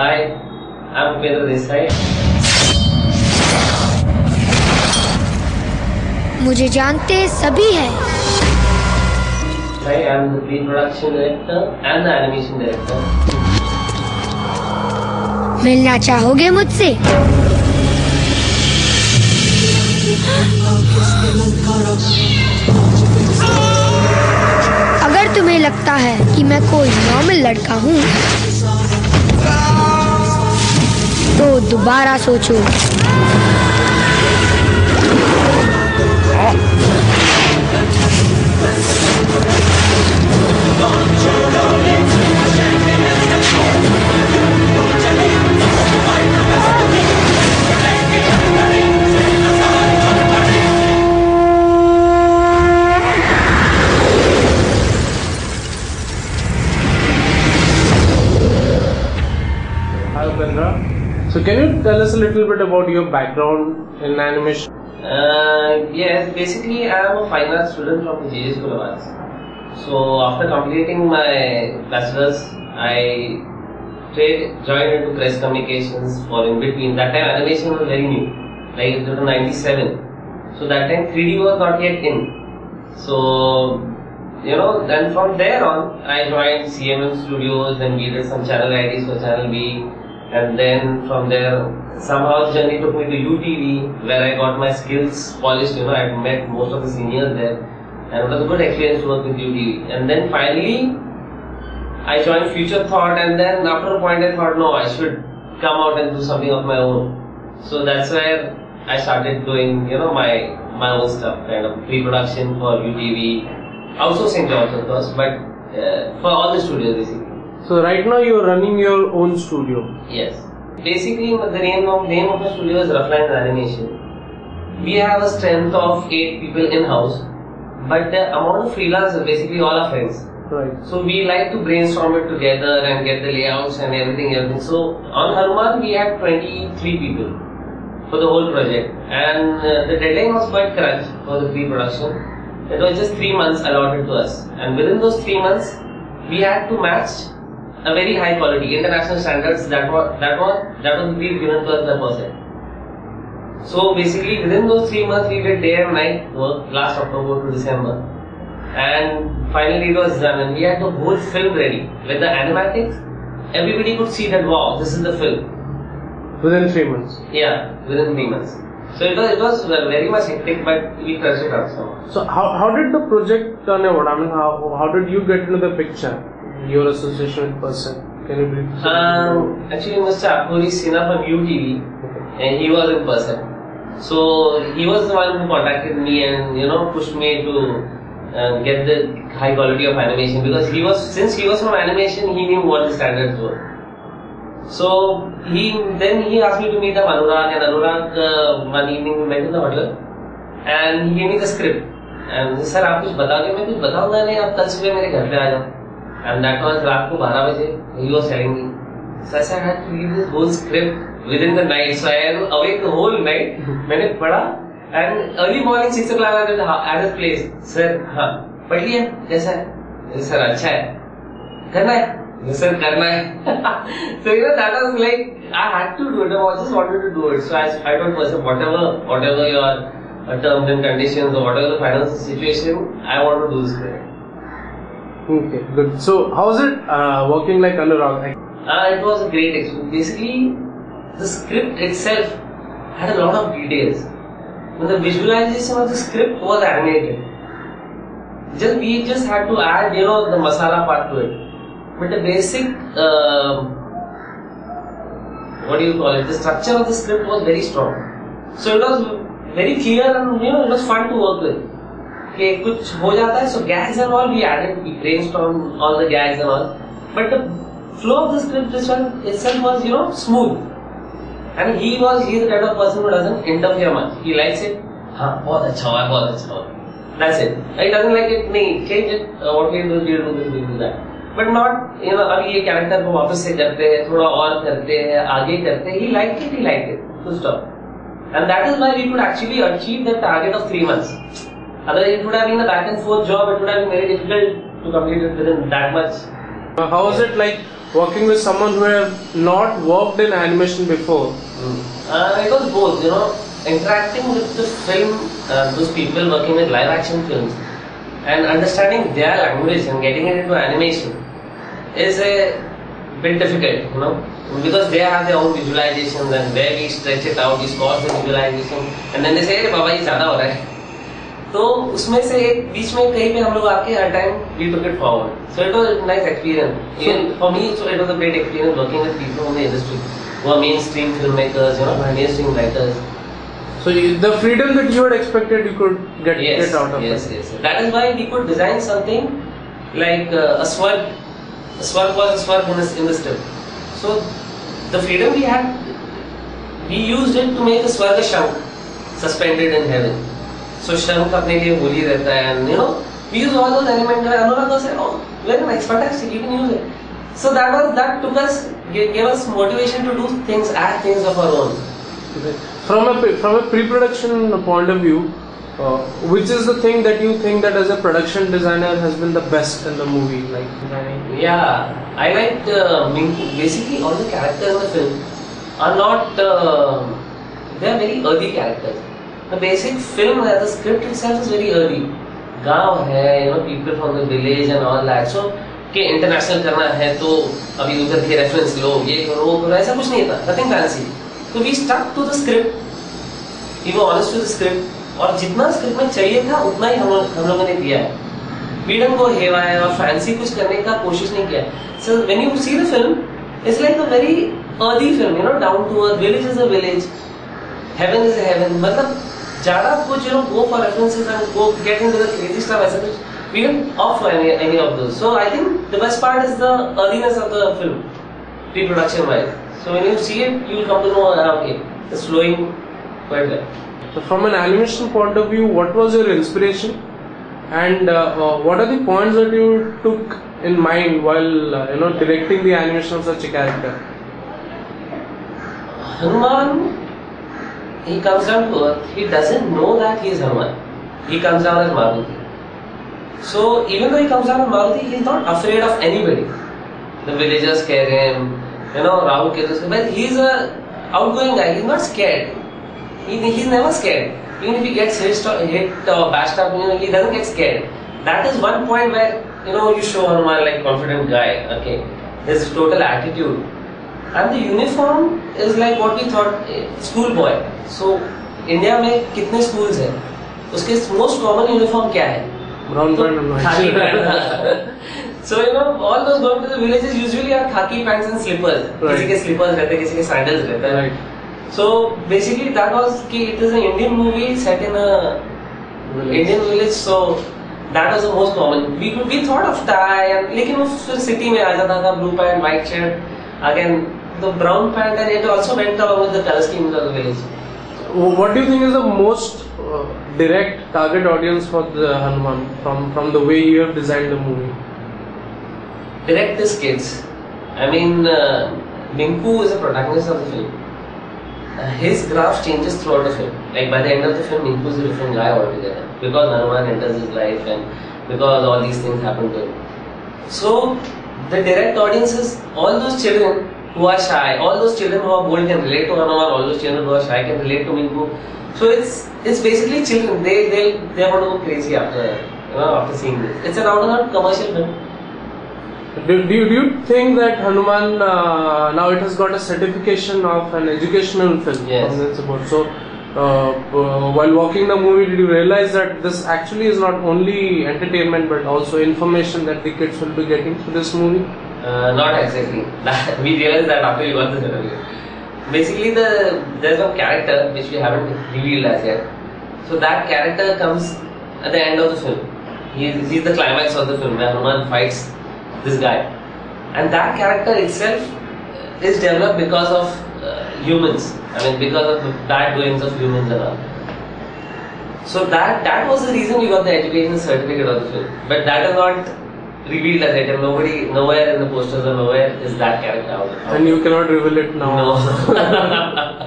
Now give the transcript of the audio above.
Hi, I'm Upendra Desai. मुझे जानते सभी हैं। Hi, I'm the pre-production director and the animation director. मिलना चाहोगे मुझसे? अगर तुम्हें लगता है कि मैं कोई नॉर्मल लड़का हूँ, तो दोबारा सोचो। Hi Upendra. So can you tell us a little bit about your background in animation? Yes, basically I am a fine arts student from the cgT School of Arts. So after completing my bachelor's, I joined into press communications for in between. That time animation was very new, like it was 97. So that time 3D was not yet in. So then from there on, I joined CMM Studios, then we did some channel IDs for Channel B, and then from there, somehow the journey took me to UTV, where I got my skills polished. I met most of the seniors there, and it was a good experience to work with UTV. And then finally, I joined Future Thought, and then after a point, I thought, no, I should come out and do something of my own. So that's where I started doing, my own stuff, kind of pre-production for UTV. Outsourcing jobs, of course, but for all the studios basically. So right now you are running your own studio. Yes. Basically, the name of the studio is Rough Lines Animation. We have a strength of 8 people in-house, but the amount of freelancers, basically all our friends. Right. So we like to brainstorm it together and get the layouts and everything. So on Hanuman we had 23 people for the whole project, and the deadline was quite crunch for the pre-production. It was just 3 months allotted to us, and within those 3 months, we had to match a very high quality international standards that was the brief given to us by person. So basically, within those 3 months, we did day and night work last October to December, and finally it was done. And we had the whole film ready with the animatics. Everybody could see that wow, this is the film. Within 3 months. Yeah, within 3 months. So it was very much hectic, but we crushed it out somehow. So how did the project turn out? I mean, how did you get into the picture? Your association with person. Can you brief? Actually, Mr. Akuri Sinha from UTV, and he was in person. So he was the one who contacted me and pushed me to get the high quality of animation, because since he was from animation, he knew what the standards were. So he asked me to meet up Anurag, and Anurag one evening we met in the hotel, and he gave me the script. And sir, आप कुछ बताओगे? मैं कुछ बताऊंगा नहीं, आप कल सुबह मेरे घर पे आ जाओ. And that was रात को 12 बजे. He was telling me. So I said I had to read this whole script within the night. So I was awake the whole night. मैंने पढ़ा, and early morning 6 o'clock I was at his place. Sir, हाँ, पढ़ लिया? कैसा है? Sir, अच्छा है. करना है? Sir, karna hai. So that was like, I had to do it. I just wanted to do it. So I told myself, whatever your terms and conditions or whatever the financial situation, I want to do this project. Okay, good. So how's it working like Anurag? It was a great experience. Basically, the script itself had a lot of details. But the visualization of the script was animated. We just had to add, the masala part to it. But the basic, the structure of the script was very strong. So it was very clear and it was fun to work with. Okay, कुछ हो जाता है, so gags and all we added, we brainstormed all the gags and all. But the flow of the script itself was, smooth. And he is the kind of person who doesn't interfere much. He likes it. हाँ, बहुत अच्छा हुआ. That's it. He doesn't like it. नहीं, change it. What we do, we do that. But not, अभी ये character को वापस से करते हैं, थोड़ा और करते हैं, आगे करते हैं. He liked it. Full stop. And that is why we could actually achieve the target of 3 months. Otherwise, it would have been a back and forth job. It would have been very difficult to complete it within that much. How was it like working with someone who have not worked in animation before? It was both, interacting with the film, those people working with live action films, and understanding their language and getting it into animation is a bit difficult, because they have their own visualizations and where we stretch it out, we squash the visualization, and then they say, "Hey, Baba, ये ज़्यादा हो रहा है." तो उसमें से एक बीच में कहीं पे हम लोग आके हर time we took it forward. So it was a nice experience. Even for me, so it was a great experience working with people in the industry who are mainstream filmmakers, mainstream writers. So the freedom that you had expected, you could get out of it. Yes. That is why we could design something like a swarg. A swarg was a swarg in the script. So the freedom we had, we used it to make a swarg shank suspended in heaven. So shank अपने लिए होली रहता है, and we use all those elements. Anurag said, "Oh, very nice, fantastic, you can use it." So that took us, gave us motivation to do things, add things of our own. From a pre-production point of view, which is the thing that you think that as a production designer has been the best in the movie? Yeah, I liked Minku. Basically, all the characters in the film are not. They are very earthy characters. The basic film, the script itself is very early. गाँव है, people from the village and all that. So कि international करना है तो अभी उधर के reference लो, ये करो वो करो, ऐसा कुछ नहीं था. Nothing fancy. So we stuck to the script. We were honest to the script. और जितना स्क्रिप्ट में चाहिए था उतना ही हम लोगों ने दिया है. We didn't go haywire और fancy कुछ करने का कोशिश नहीं किया. So when you see the film, it's like a very earthy film, down to earth. Village is a village, heaven is a heaven. मतलब ज़्यादा कुछ go for references and go get into the crazy stuff. ऐसा कुछ we didn't opt for any of those. So I think the best part is the earthiness of the film, pre-production wise. So when you see it, you will come to know, okay, it's flowing quite well. So from an animation point of view, what was your inspiration, and what are the points that you took in mind while directing the animation of such a character? Hanuman, he comes down to earth. He doesn't know that he is Hanuman. He comes down as Maruti. So even though he comes down as Maruti, he is not afraid of anybody. The villagers scare him, Rahu Ketu, but he is a outgoing guy. He's not scared. He's never scared. Even if he gets hit or bashed up, he doesn't get scared. That is one point where you show Hanuman like confident guy. Okay, his total attitude, and the uniform is like what we thought, school boy. So India में कितने schools हैं? उसके most common uniform क्या है? Brown pant and white shirt. So all those going to the villages usually are khaki pants and slippers. Right. किसी के slippers रहते हैं, किसी के sandals रहते हैं. Right. So basically that was कि it is an Indian movie set in a Indian village. So that was the most common. We thought of tie, and लेकिन वो फिर city में आ जाता था, blue pant, white shirt. Again the brown pant, and it also went along with the color scheme of the village. What do you think is the most direct target audience for the Hanuman from the way you have designed the movie? Direct is kids. I mean, Minku is a protagonist of the film. His graph changes throughout the film. Like by the end of the film, Minku is a different guy altogether because Hanuman enters his life and because all these things happen to him. So the direct audience is all those children who are shy, all those children who are bold can relate to Hanuman, all those children who are shy can relate to Minku. So it's basically children. They want to go crazy after seeing this. It's an out-and-out commercial film. Do you think that Hanuman now it has got a certification of an educational film? Yes. So while watching the movie, did you realize that this actually is not only entertainment but also information that the kids will be getting through this movie? Not exactly. We realized that after we got the certificate. Basically, there's one character which we haven't revealed as yet. So that character comes at the end of the film. He's the climax of the film where Hanuman fights this guy, and that character itself is developed because of humans. I mean, because of the bad doings of humans and all. So that was the reason we got the education certificate of the film. But that is not revealed as it, and nowhere in the posters or nowhere is that character out. And you cannot reveal it now. No.